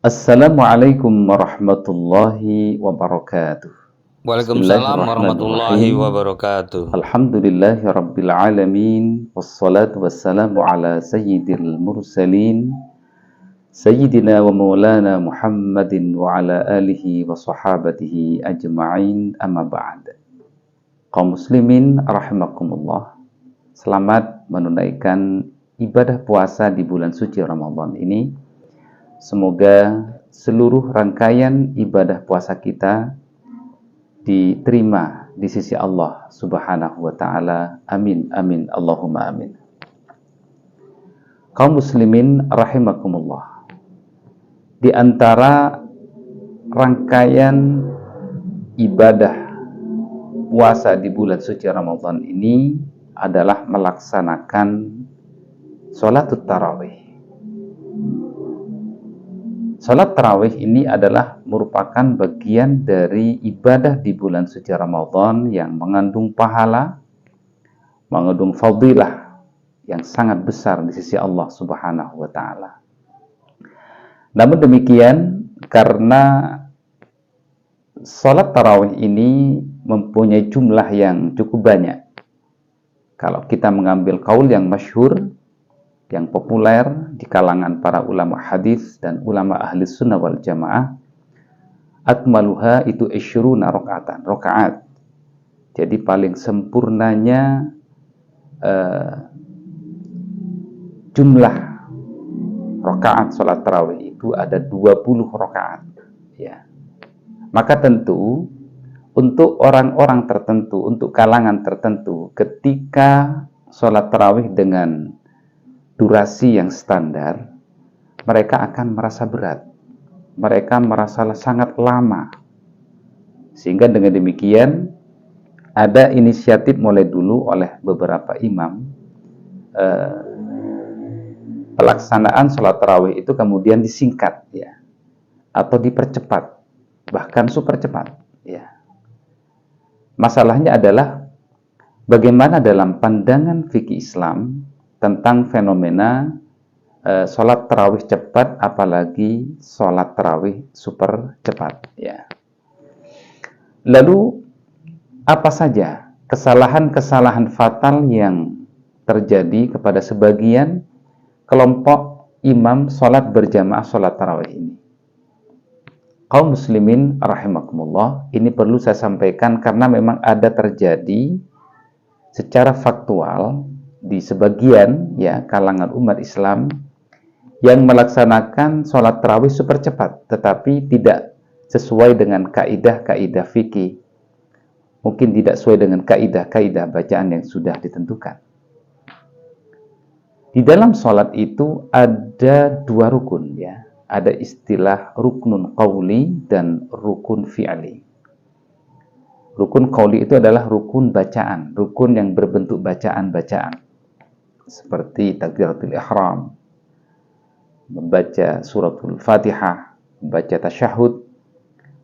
Assalamualaikum warahmatullahi wabarakatuh. Waalaikumsalam warahmatullahi Bismillahirrahmanirrahim. wabarakatuh. Alhamdulillahi rabbil alamin. Wassalatu wassalamu ala sayyidil mursalin Sayyidina wa maulana Muhammadin wa ala alihi wa sahabatihi ajma'in, amma ba'd. Kaum muslimin rahimakumullah, selamat menunaikan ibadah puasa di bulan suci Ramadan ini. Semoga seluruh rangkaian ibadah puasa kita diterima di sisi Allah Subhanahu wa Ta'ala. Amin, amin, Allahumma amin. Kaum muslimin rahimakumullah, di antara rangkaian ibadah puasa di bulan suci Ramadan ini adalah melaksanakan sholatul tarawih. Salat tarawih ini adalah merupakan bagian dari ibadah di bulan suci Ramadan yang mengandung pahala, mengandung fadilah yang sangat besar di sisi Allah Subhanahu wa Ta'ala. Namun demikian, karena salat tarawih ini mempunyai jumlah yang cukup banyak, kalau kita mengambil qaul yang masyhur, yang populer di kalangan para ulama hadis dan ulama ahli sunnah wal jamaah, akmaluha itu isyruna rakaat. Jadi paling sempurnanya jumlah rakaat salat tarawih itu ada 20 rakaat, ya. Maka tentu untuk orang-orang tertentu, untuk kalangan tertentu, ketika salat tarawih dengan durasi yang standar, mereka akan merasa berat, mereka merasa sangat lama. Sehingga dengan demikian ada inisiatif mulai dulu oleh beberapa imam, pelaksanaan sholat tarawih itu kemudian disingkat, ya, atau dipercepat, bahkan super cepat, ya. Masalahnya adalah bagaimana dalam pandangan fikih Islam tentang fenomena sholat tarawih cepat, apalagi sholat tarawih super cepat, ya. Lalu apa saja kesalahan-kesalahan fatal yang terjadi kepada sebagian kelompok imam sholat berjamaah sholat tarawih ini? Kaum muslimin rahimakumullah, ini perlu saya sampaikan karena memang ada terjadi secara faktual di sebagian, ya, kalangan umat Islam yang melaksanakan sholat tarawih super cepat, tetapi tidak sesuai dengan kaidah-kaidah fikih, mungkin tidak sesuai dengan kaidah-kaidah bacaan yang sudah ditentukan. Di dalam sholat itu ada dua rukun, ya, ada istilah ruknun qauli dan rukun fi'li. Rukun qauli itu adalah rukun bacaan, rukun yang berbentuk bacaan-bacaan, seperti takbiratul ihram, membaca suratul Fatihah, membaca tasyahud,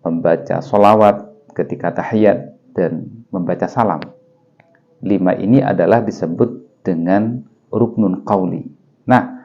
membaca sholawat ketika tahiyat, dan membaca salam. 5 ini adalah disebut dengan ruknun qauli. Nah,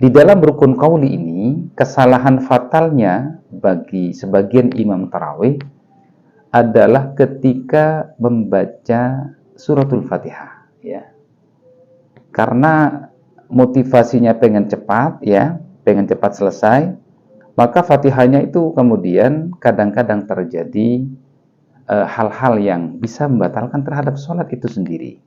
di dalam rukun qauli ini, kesalahan fatalnya bagi sebagian imam tarawih adalah ketika membaca suratul Fatihah, ya. Karena motivasinya pengen cepat, ya, pengen cepat selesai, maka Fatihahnya itu kemudian kadang-kadang terjadi hal-hal yang bisa membatalkan terhadap sholat itu sendiri,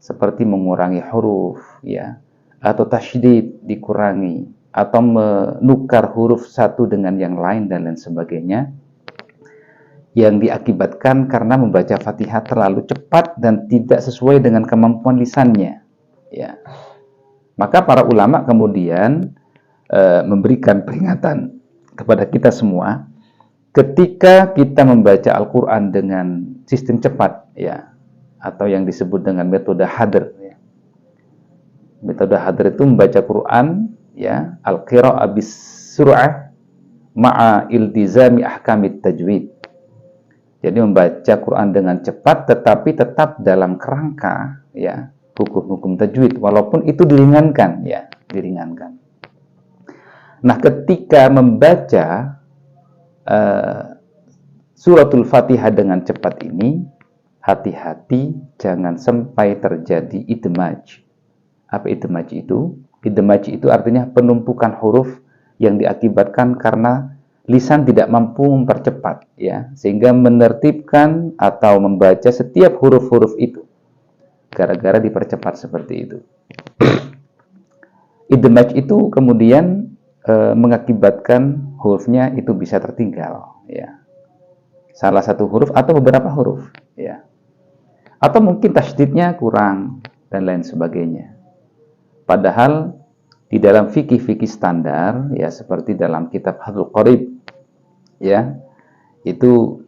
seperti mengurangi huruf, ya, atau tasydid dikurangi, atau menukar huruf satu dengan yang lain dan lain sebagainya, yang diakibatkan karena membaca Fatihah terlalu cepat dan tidak sesuai dengan kemampuan lisannya, ya. Maka para ulama kemudian memberikan peringatan kepada kita semua ketika kita membaca Al-Quran dengan sistem cepat, ya, atau yang disebut dengan metode hadr, ya. Metode hadr itu membaca Quran, ya, al-qira'ah bis-sur'ah ma'a iltizami ahkamit tajwid. Jadi membaca Quran dengan cepat tetapi tetap dalam kerangka, ya, hukum-hukum tajwid, walaupun itu diringankan, ya, diringankan. Nah, ketika membaca suratul Fatihah dengan cepat ini, hati-hati jangan sampai terjadi idmaj. Apa idmaj itu? Idmaj itu artinya penumpukan huruf yang diakibatkan karena lisan tidak mampu mempercepat, ya, sehingga menertibkan atau membaca setiap huruf-huruf itu gara-gara dipercepat seperti itu. Idmaj itu kemudian mengakibatkan hurufnya itu bisa tertinggal, ya, salah satu huruf atau beberapa huruf, ya, atau mungkin tasydidnya kurang dan lain sebagainya. Padahal di dalam fikih-fikih standar, ya, seperti dalam kitab Hadul Qorib, ya, itu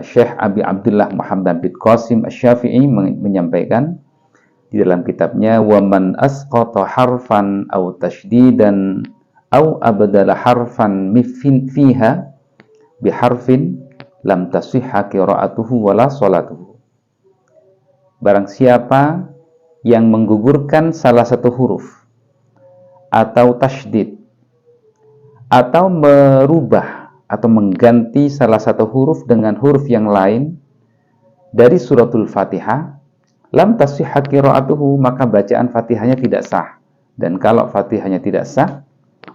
Syekh Abi Abdullah Muhammad bin Qasim Asy-Syafi'i menyampaikan di dalam kitabnya, wa man asqata harfan aw tashdidan aw abdala harfan fiha biharfin lam tasihha qira'atuhu wala sholatuhu. Barang siapa yang menggugurkan salah satu huruf atau tasydid atau merubah atau mengganti salah satu huruf dengan huruf yang lain dari suratul Fatihah, lam tasihha qira'atuhu, maka bacaan Fatihahnya tidak sah. Dan kalau Fatihahnya tidak sah,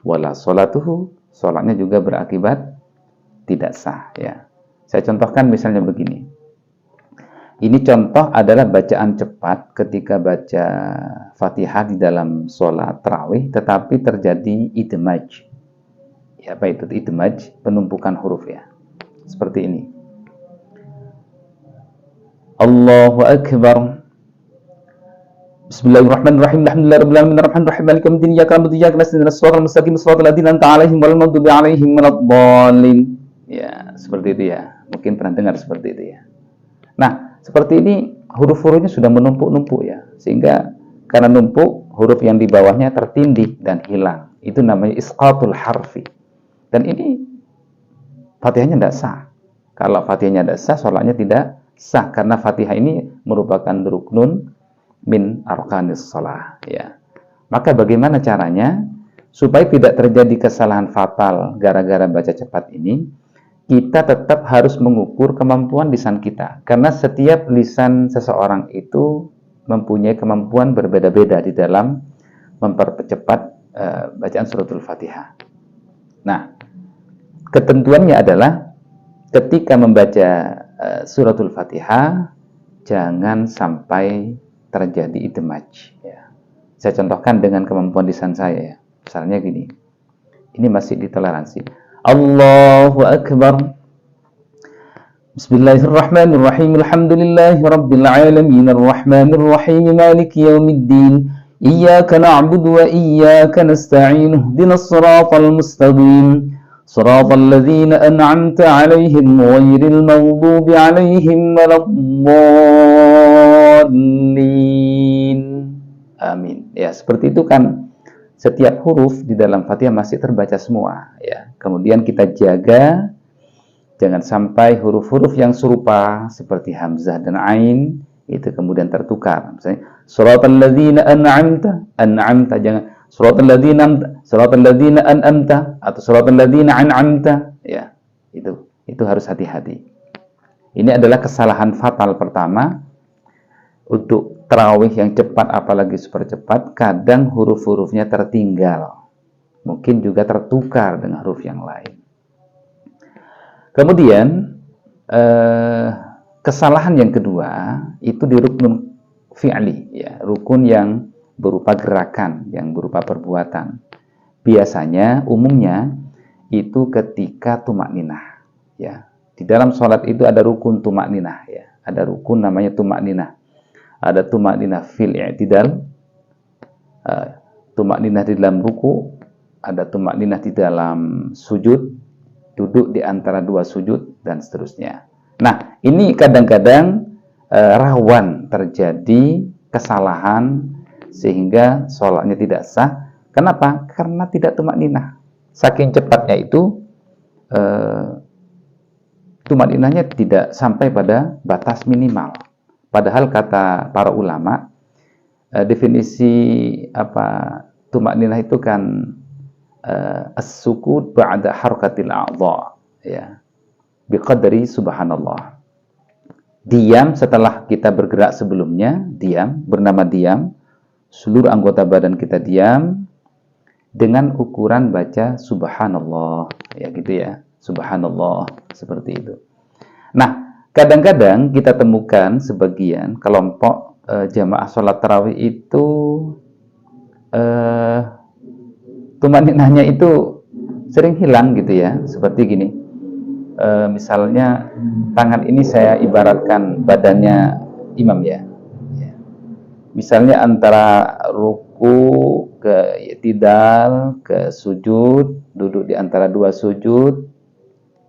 wala sholatuhu, sholatnya juga berakibat tidak sah, ya. Saya contohkan misalnya begini. Ini contoh adalah bacaan cepat ketika baca Fatihah di dalam sholat tarawih, tetapi terjadi idmaj. Ya, apa itu idmaj? Penumpukan huruf, ya. Seperti ini. Allahu Akbar. Bismillahirrahmanirrahim. Alhamdulillahirabbil alamin arrahmanir rahim maliki yaumiddin iyyaka na'budu wa iyyaka nasta'in ihdinas siratal mustaqim siratal ladzina an'amta 'alaihim ghairil maghdubi 'alaihim waladdallin. Ya, seperti itu, ya. Mungkin pernah dengar seperti itu, ya. Nah, seperti ini huruf-hurufnya sudah menumpuk-numpuk, ya. Sehingga karena numpuk, huruf yang di bawahnya tertindih dan hilang. Itu namanya isqatul harfi. Dan ini Fatihahnya tidak sah. Kalau Fatihahnya tidak sah, sholatnya tidak sah. Karena Fatihah ini merupakan ruknun min arkanis shalah, ya. Maka bagaimana caranya supaya tidak terjadi kesalahan fatal gara-gara baca cepat ini? Kita tetap harus mengukur kemampuan lisan kita, karena setiap lisan seseorang itu mempunyai kemampuan berbeda-beda di dalam mempercepat bacaan suratul Fatihah. Nah, ketentuannya adalah ketika membaca suratul Fatihah jangan sampai terjadi idmaj, ya. Saya contohkan dengan kemampuan lisan saya, ya. Misalnya gini. Ini masih ditoleransi. Allahu Akbar. Bismillahirrahmanirrahim. Alhamdulillahi rabbil alamin arrahmanir rahim maliki yaumiddin. Iyyaka na'budu wa iyyaka nasta'in. Ihdinas siratal mustaqim. Siratal ladzina an'amta 'alaihim ghairil maghdubi 'alaihim waladdallin. Amin. Ya, seperti itu kan. Setiap huruf di dalam Fatihah masih terbaca semua, ya. Kemudian kita jaga jangan sampai huruf-huruf yang serupa seperti hamzah dan ain itu kemudian tertukar. Misalnya siratal ladzina an'amta jangan siratal ladzina an'amta atau siratal ladzina an'amta, ya. Itu harus hati-hati. Ini adalah kesalahan fatal pertama untuk tarawih yang cepat, apalagi super cepat. Kadang huruf-hurufnya tertinggal, mungkin juga tertukar dengan huruf yang lain. Kemudian kesalahan yang kedua itu di rukun fi'li, ya, rukun yang berupa gerakan, yang berupa perbuatan. Biasanya umumnya itu ketika tumakninah, ya. Di dalam sholat itu ada rukun tumakninah, ya. Ada rukun namanya tumakninah. Ada tumakninah fil i'tidal, tumakninah di dalam ruku, ada tumakninah di dalam sujud, duduk di antara dua sujud, dan seterusnya. Nah, ini kadang-kadang rawan terjadi kesalahan sehingga sholatnya tidak sah. Kenapa? Karena tidak tumakninah. Saking cepatnya itu, tumakninahnya tidak sampai pada batas minimal. Padahal kata para ulama, definisi tumakninah itu kan as-sukut ba'da harakatil a'dha, ya, biqadri subhanallah. Diam setelah kita bergerak sebelumnya, diam, bernama diam, seluruh anggota badan kita diam dengan ukuran baca subhanallah, ya gitu ya, subhanallah, seperti itu. Nah, kadang-kadang kita temukan sebagian kelompok jamaah sholat tarawih itu tumaninahnya itu sering hilang gitu ya, seperti gini. Misalnya tangan ini saya ibaratkan badannya imam ya. Misalnya antara ruku ke i'tidal ke sujud, duduk di antara dua sujud,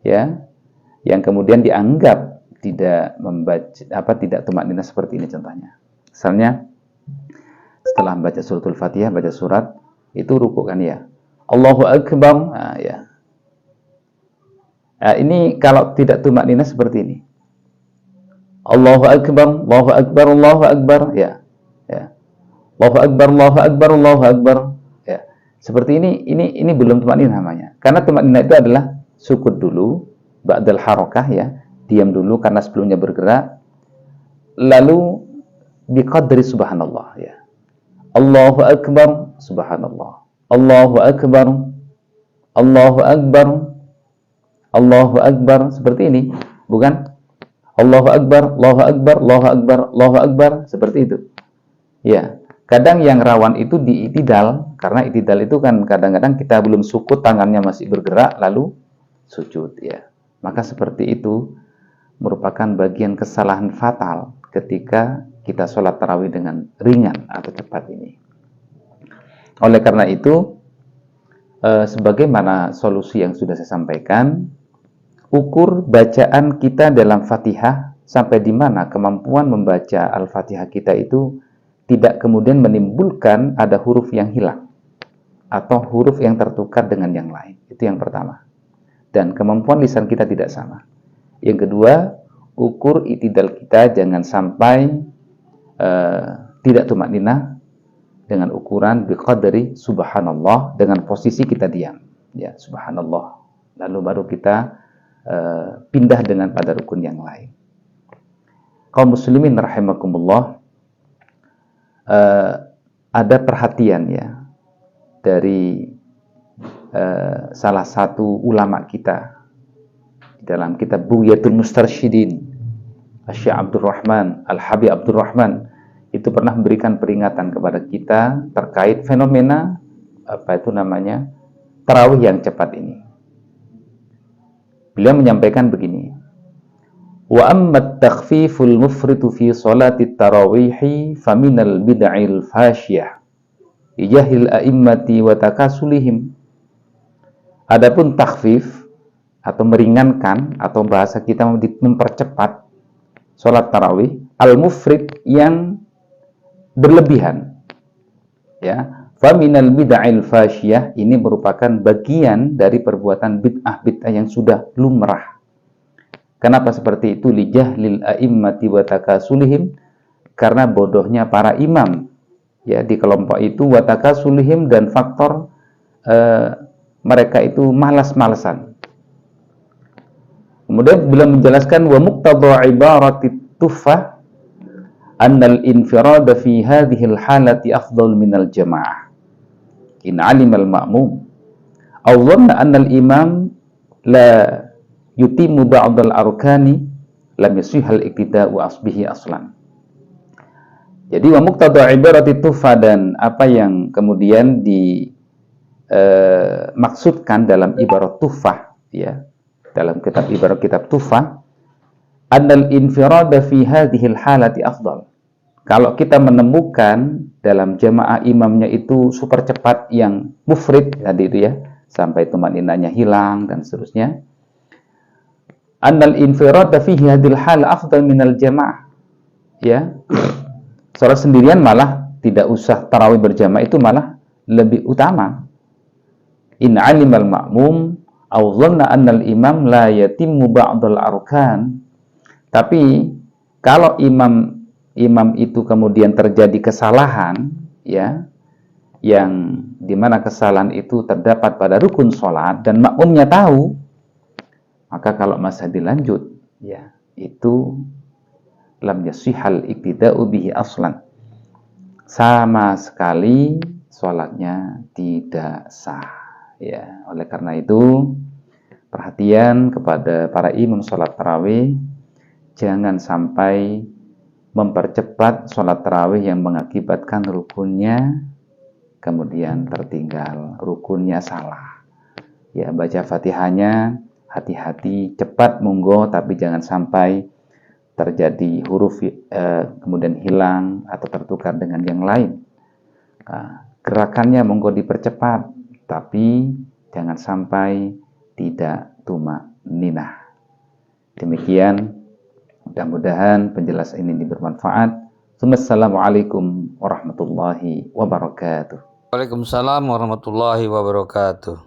ya, yang kemudian dianggap tidak membaca tidak tumaninah seperti ini contohnya. Misalnya setelah membaca suratul Fatihah, baca surat itu ruku kan ya. Allahu Akbar, nah, ya. Nah, ini kalau tidak tumaninah seperti ini. Allahu Akbar, Allahu Akbar, Allahu Akbar, ya. Ya. Allahu Akbar, Allahu Akbar, Allahu Akbar, ya. Seperti ini belum tumaninah namanya. Karena tumaninah itu adalah sukut dulu, ba'dal harakah ya, diam dulu karena sebelumnya bergerak. Lalu biqadri subhanallah ya. Allahu Akbar, subhanallah. Allahu Akbar, Allahu Akbar, Allahu Akbar, seperti ini, bukan Allahu Akbar, Allahu Akbar, Allahu Akbar, Allahu Akbar, seperti itu. Ya, kadang yang rawan itu di i'tidal, karena i'tidal itu kan kadang-kadang kita belum sukut, tangannya masih bergerak, lalu sujud, ya. Maka seperti itu merupakan bagian kesalahan fatal ketika kita sholat tarawih dengan ringan atau cepat ini. Oleh karena itu, sebagaimana solusi yang sudah saya sampaikan, ukur bacaan kita dalam Fatihah sampai di mana kemampuan membaca Al-Fatihah kita itu tidak kemudian menimbulkan ada huruf yang hilang atau huruf yang tertukar dengan yang lain. Itu yang pertama. Dan kemampuan lisan kita tidak sama. Yang kedua, ukur i'tidal kita jangan sampai tidak tumaninah dengan ukuran biqadri subhanallah, dengan posisi kita diam. Ya, subhanallah. Lalu baru kita pindah dengan pada rukun yang lain. Kaum muslimin rahimakumullah, ada perhatian ya dari salah satu ulama kita dalam kitab Bughyatul Mustarsyidin, Syekh Abdurrahman Al-Habib Abdurrahman, itu pernah memberikan peringatan kepada kita terkait fenomena tarawih yang cepat ini. Beliau menyampaikan begini, wa ammat takhfiful mufritu fi salati tarawihi faminal bid'il fasyah ijahil a'immati wa takasulihim. Adapun takhfif atau meringankan, atau bahasa kita mempercepat salat tarawih, al-mufrid yang berlebihan, ya, faminal bid'il fasyah, ini merupakan bagian dari perbuatan bid'ah yang sudah lumrah. Kenapa seperti itu? Lijahlil a'immati wa takasulihim, karena bodohnya para imam ya di kelompok itu, wa takasulihim, dan faktor mereka itu malas-malasan. Kemudian beliau menjelaskan wa muqtadha ibarati tuffah annal infirada fi hadhihi al-halati afdal minal jamaah in alimal ma'mum aw dhanna anna al-imam la yutimu ba'dal arkani lam yasihal iqtida'u asbihi aslan. Jadi wa muqtada ibarati tufa, dan apa yang kemudian dimaksudkan dalam ibarat tufah ya, dalam kitab tufah, annal infirada fi hadhil halati afdal. Kalau kita menemukan dalam jamaah imamnya itu super cepat, yang mufrid tadi itu ya, sampai tumaninahnya hilang dan seterusnya, annal infirada fi hadhil hal afdal minal jamaah ya. Salat sendirian malah tidak usah tarawih berjamaah, itu malah lebih utama. In alimal ma'mum aw dhanna annal imam la yatimmu ba'dal arkan. Tapi kalau imam itu kemudian terjadi kesalahan ya, yang dimana kesalahan itu terdapat pada rukun sholat dan makmumnya tahu, maka kalau masih dilanjut, ya itu lam yasihal iktida'u bihi aslan, sama sekali sholatnya tidak sah. Ya, oleh karena itu perhatian kepada para imam sholat tarawih, jangan sampai mempercepat sholat tarawih yang mengakibatkan rukunnya kemudian tertinggal, rukunnya salah. Ya, baca Fatihahnya hati-hati, cepat monggo, tapi jangan sampai terjadi huruf kemudian hilang atau tertukar dengan yang lain. Gerakannya monggo dipercepat, tapi jangan sampai tidak tumaninah. Demikian, mudah-mudahan penjelasan ini bermanfaat. Assalamualaikum warahmatullahi wabarakatuh. Waalaikumsalam warahmatullahi wabarakatuh.